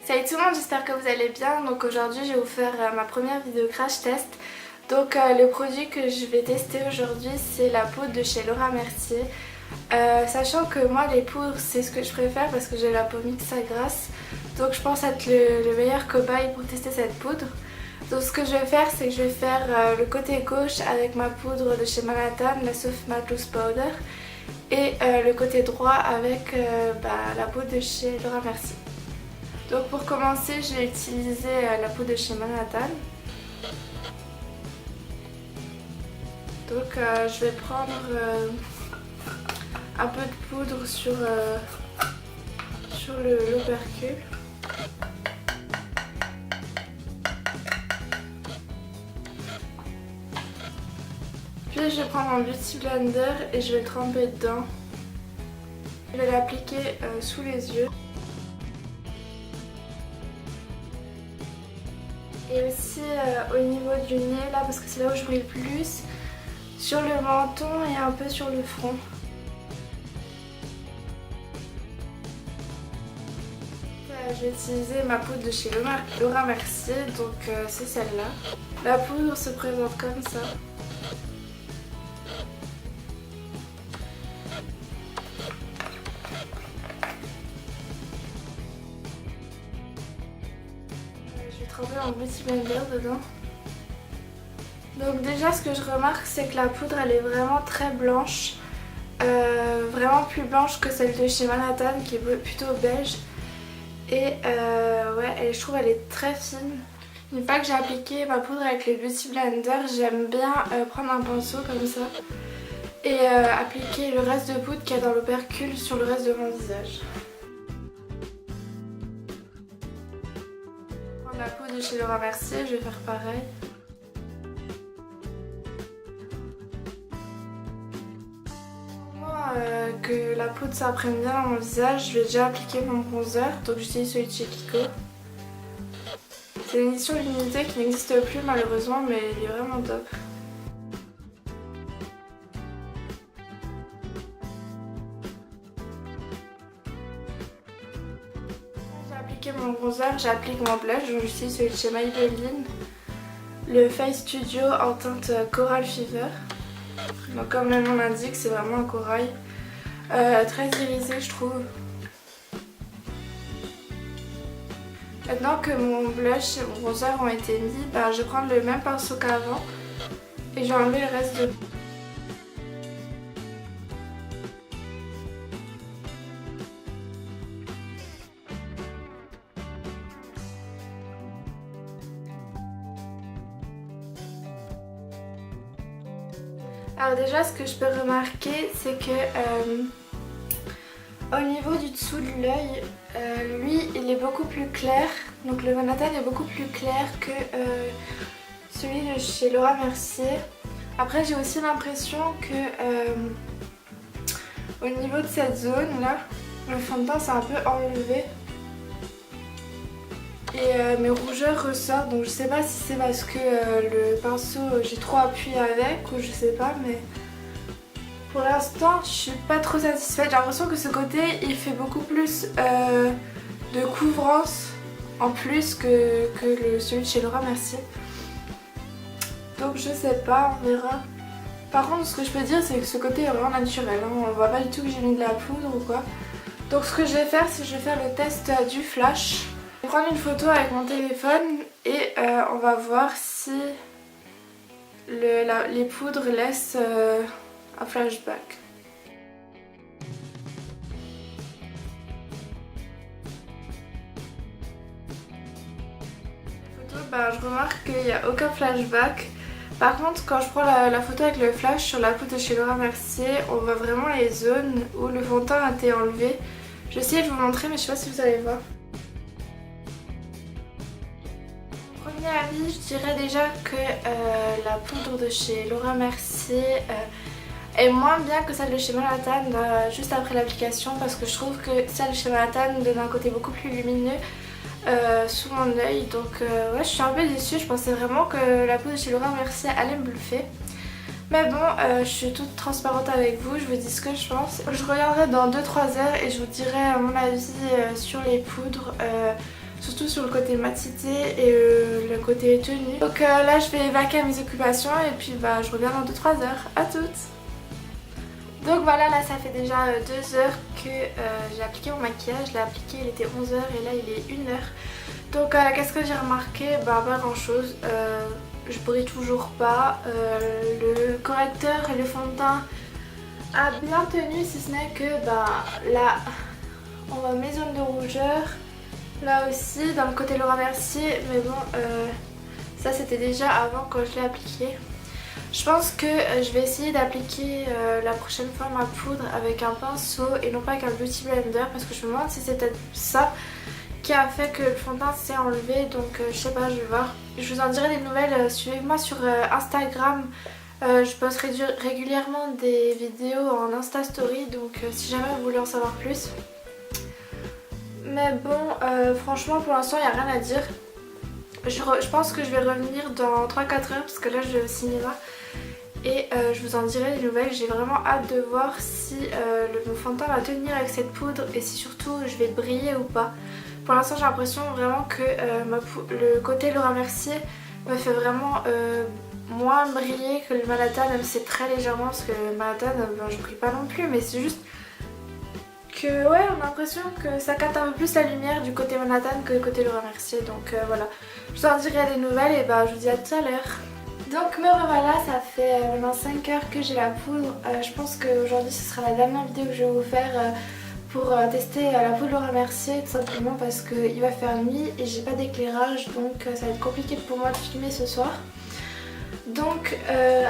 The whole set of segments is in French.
Salut tout le monde, j'espère que vous allez bien. Donc aujourd'hui je vais vous faire ma première vidéo crash test. Donc le produit que je vais tester aujourd'hui c'est la poudre de chez Laura Mercier. Sachant que moi les poudres c'est ce que je préfère parce que j'ai la peau mixte à grasse. Donc je pense être le meilleur cobaye pour tester cette poudre. Donc ce que je vais faire c'est que je vais faire le côté gauche avec ma poudre de chez Manhattan, la Soft Matte Loose Powder. Et le côté droit avec la poudre de chez Laura Mercier. Donc pour commencer, je vais utiliser la poudre de chez Manhattan. Donc je vais prendre un peu de poudre sur l'opercule. Puis je vais prendre un beauty blender et je vais le tremper dedans. Je vais l'appliquer sous les yeux. Et aussi au niveau du nez là parce que c'est là où je brille le plus, sur le menton et un peu sur le front. Je vais utiliser ma poudre de chez Laura Mercier, donc c'est celle-là. La poudre se présente comme ça. Je vais tremper un beauty blender dedans. Donc déjà ce que je remarque c'est que la poudre elle est vraiment très blanche. Vraiment plus blanche que celle de chez Manhattan qui est plutôt beige. Et ouais, je trouve elle est très fine. Une fois que j'ai appliqué ma poudre avec le beauty blender, j'aime bien prendre un pinceau comme ça et appliquer le reste de poudre qu'il y a dans l'opercule sur le reste de mon visage. La poudre de chez Laura Mercier, je vais faire pareil. Pour moi, que la poudre s'imprègne bien dans mon visage, je vais déjà appliquer mon bronzer, donc j'utilise celui de chez Kiko. C'est une édition limitée qui n'existe plus malheureusement, mais il est vraiment top. J'ai appliqué mon bronzer, j'applique mon blush, donc j'utilise celui de chez Maybelline. Le Face Studio en teinte Coral Fever. Donc comme le nom l'indique, c'est vraiment un corail. Très irisé je trouve. Maintenant que mon blush et mon bronzer ont été mis, je vais prendre le même pinceau qu'avant et je vais enlever le reste de... Alors déjà ce que je peux remarquer c'est que au niveau du dessous de l'œil, lui il est beaucoup plus clair. Donc le Manhattan est beaucoup plus clair que celui de chez Laura Mercier. Après j'ai aussi l'impression que au niveau de cette zone là, le fond de teint s'est un peu enlevé. Et mes rougeurs ressortent, donc je sais pas si c'est parce que le pinceau j'ai trop appuyé avec ou je sais pas, mais pour l'instant je suis pas trop satisfaite. J'ai l'impression que ce côté il fait beaucoup plus de couvrance en plus que celui de chez Laura Mercier. Donc je sais pas, on verra. Par contre ce que je peux dire c'est que ce côté est vraiment naturel, hein. On voit pas du tout que j'ai mis de la poudre ou quoi. Donc ce que je vais faire c'est que je vais faire le test du flash. Je vais prendre une photo avec mon téléphone et on va voir si les poudres laissent un flashback. Je remarque qu'il n'y a aucun flashback. Par contre quand je prends la photo avec le flash sur la poudre de chez Laura Mercier, on voit vraiment les zones où le fond de teint a été enlevé. Je vais essayer de vous montrer mais je sais pas si vous allez voir. Premier avis, je dirais déjà que la poudre de chez Laura Mercier est moins bien que celle de chez Manhattan juste après l'application, parce que je trouve que celle de chez Manhattan donne un côté beaucoup plus lumineux sous mon œil. Donc ouais, je suis un peu déçue, je pensais vraiment que la poudre de chez Laura Mercier allait me bluffer. Mais bon, je suis toute transparente avec vous, je vous dis ce que je pense. Je reviendrai dans 2-3 heures et je vous dirai mon avis sur les poudres. surtout sur le côté matité et le côté tenue. Donc là je vais vaquer à mes occupations et puis bah, je reviens dans 2-3 heures. À toutes. Donc voilà, là ça fait déjà 2 heures que j'ai appliqué mon maquillage. Je l'ai appliqué, il était 11 heures et là il est 1 heure. Donc qu'est-ce que j'ai remarqué? Bah pas grand chose. Je brille toujours pas. Le correcteur et le fond de teint a bien tenu, si ce n'est que bah, là on voit mes zones de rougeur. Là aussi dans le côté Laura Mercier, mais bon ça c'était déjà avant quand je l'ai appliqué. Je pense que je vais essayer d'appliquer la prochaine fois ma poudre avec un pinceau et non pas avec un beauty blender, parce que je me demande si c'est peut-être ça qui a fait que le fond de teint s'est enlevé. Donc je sais pas, je vais voir. Je vous en dirai des nouvelles, suivez-moi sur Instagram. Je poste régulièrement des vidéos en Insta Story, donc si jamais vous voulez en savoir plus. Mais bon, franchement pour l'instant il n'y a rien à dire. Je pense que je vais revenir dans 3-4 heures parce que là je vais au cinéma. Et je vous en dirai des nouvelles. J'ai vraiment hâte de voir si mon fond de teint va tenir avec cette poudre et si surtout je vais briller ou pas. Pour l'instant j'ai l'impression vraiment que le côté Laura Mercier me fait vraiment moins briller que le Manhattan, même si c'est très légèrement, parce que le Manhattan ben, je brille pas non plus, mais c'est juste que ouais, on a l'impression que ça capte un peu plus la lumière du côté Manhattan que du côté Laura Mercier. Donc voilà, je vous en dirai des nouvelles et bah je vous dis à tout à l'heure. Donc me revoilà, ça fait maintenant 5 heures que j'ai la poudre. Je pense qu'aujourd'hui ce sera la dernière vidéo que je vais vous faire pour tester la poudre Laura Mercier, tout simplement parce qu'il va faire nuit et j'ai pas d'éclairage, donc ça va être compliqué pour moi de filmer ce soir. Donc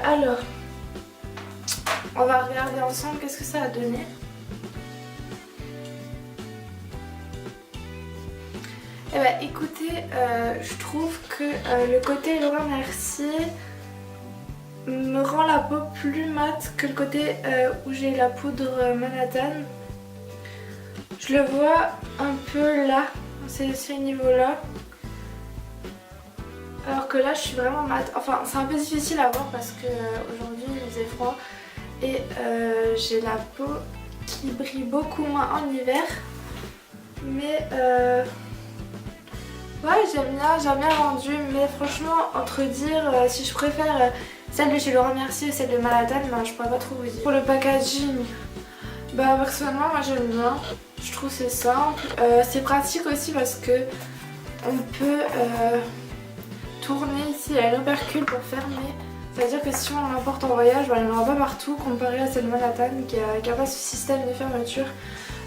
alors, on va regarder ensemble qu'est-ce que ça a donné. Eh ben écoutez, je trouve que le côté Laura Mercier me rend la peau plus mate que le côté où j'ai la poudre Manhattan. Je le vois un peu là, c'est ce niveau là. Alors que là je suis vraiment mate. Enfin c'est un peu difficile à voir parce que aujourd'hui il faisait froid. Et j'ai la peau qui brille beaucoup moins en hiver. Mais ouais, j'aime bien rendu, mais franchement, entre dire si je préfère celle de chez Laura Mercier ou celle de Manhattan, ben, je pourrais pas trop vous dire. Pour le packaging, bah personnellement, moi j'aime bien. Je trouve c'est simple. C'est pratique aussi parce que on peut tourner ici à l'opercule pour fermer. C'est-à-dire que si on l'emporte en voyage, ben, il n'y en aura pas partout comparé à celle de Manhattan qui a pas ce système de fermeture.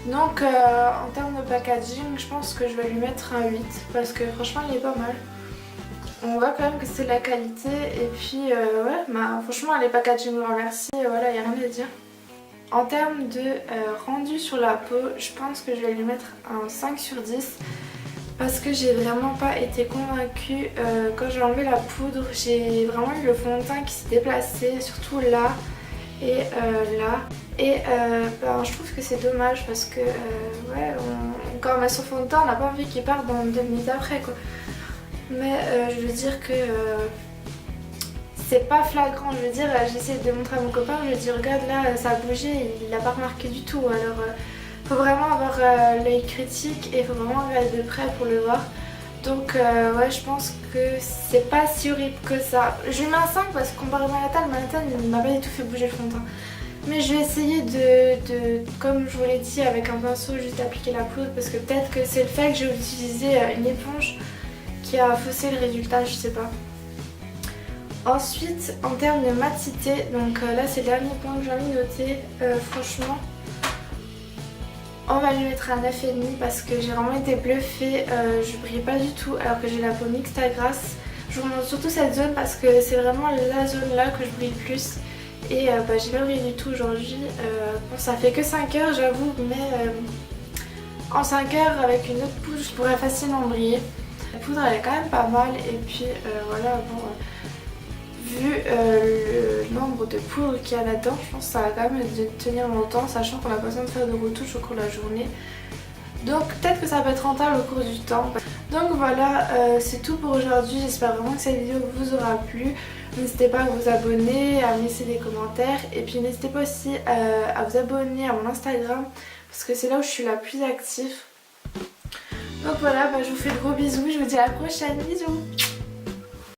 Donc en termes de packaging, je pense que je vais lui mettre un 8 parce que franchement il est pas mal. On voit quand même que c'est de la qualité et puis ouais, bah, franchement les packaging Laura Mercier, voilà, il n'y a rien à dire. En termes de rendu sur la peau, je pense que je vais lui mettre un 5 sur 10 parce que j'ai vraiment pas été convaincue. Quand j'ai enlevé la poudre, j'ai vraiment eu le fond de teint qui s'est déplacé, surtout là et là. Et ben, je trouve que c'est dommage parce que ouais, quand on met son fond de teint, on n'a pas envie qu'il parte dans 2 minutes après quoi. Mais je veux dire que c'est pas flagrant. Je veux dire, j'essaie de montrer à mon copain, je lui dis regarde là ça a bougé, il l'a pas remarqué du tout. Alors faut vraiment avoir l'œil critique et il faut vraiment regarder de près pour le voir. Donc ouais, je pense que c'est pas si horrible que ça. Je lui mets un 5 parce que comparé à Manhattan il m'a pas du tout fait bouger le fond de teint. Mais je vais essayer de, comme je vous l'ai dit, avec un pinceau juste appliquer la poudre parce que peut-être que c'est le fait que j'ai utilisé une éponge qui a faussé le résultat, je sais pas. Ensuite, en termes de matité, donc là c'est le dernier point que j'ai envie de noter, franchement, on va lui mettre un 9,5 parce que j'ai vraiment été bluffée, je brille pas du tout alors que j'ai la peau mixte à grasse. Je vous montre surtout cette zone parce que c'est vraiment la zone là que je brille le plus. Et bah, j'ai pas brillé du tout aujourd'hui. Bon, ça fait que 5 heures j'avoue, mais en 5 heures avec une autre poudre je pourrais facilement briller. La poudre elle est quand même pas mal et puis voilà, bon, vu le nombre de poudres qu'il y a là-dedans, je pense que ça va quand même tenir longtemps, sachant qu'on a pas besoin de faire de retouches au cours de la journée. Donc peut-être que ça peut être rentable au cours du temps. Donc voilà, c'est tout pour aujourd'hui. J'espère vraiment que cette vidéo vous aura plu. N'hésitez pas à vous abonner, à me laisser des commentaires. Et puis n'hésitez pas aussi à vous abonner à mon Instagram parce que c'est là où je suis la plus active. Donc voilà, bah, je vous fais de gros bisous, je vous dis à la prochaine, bisous.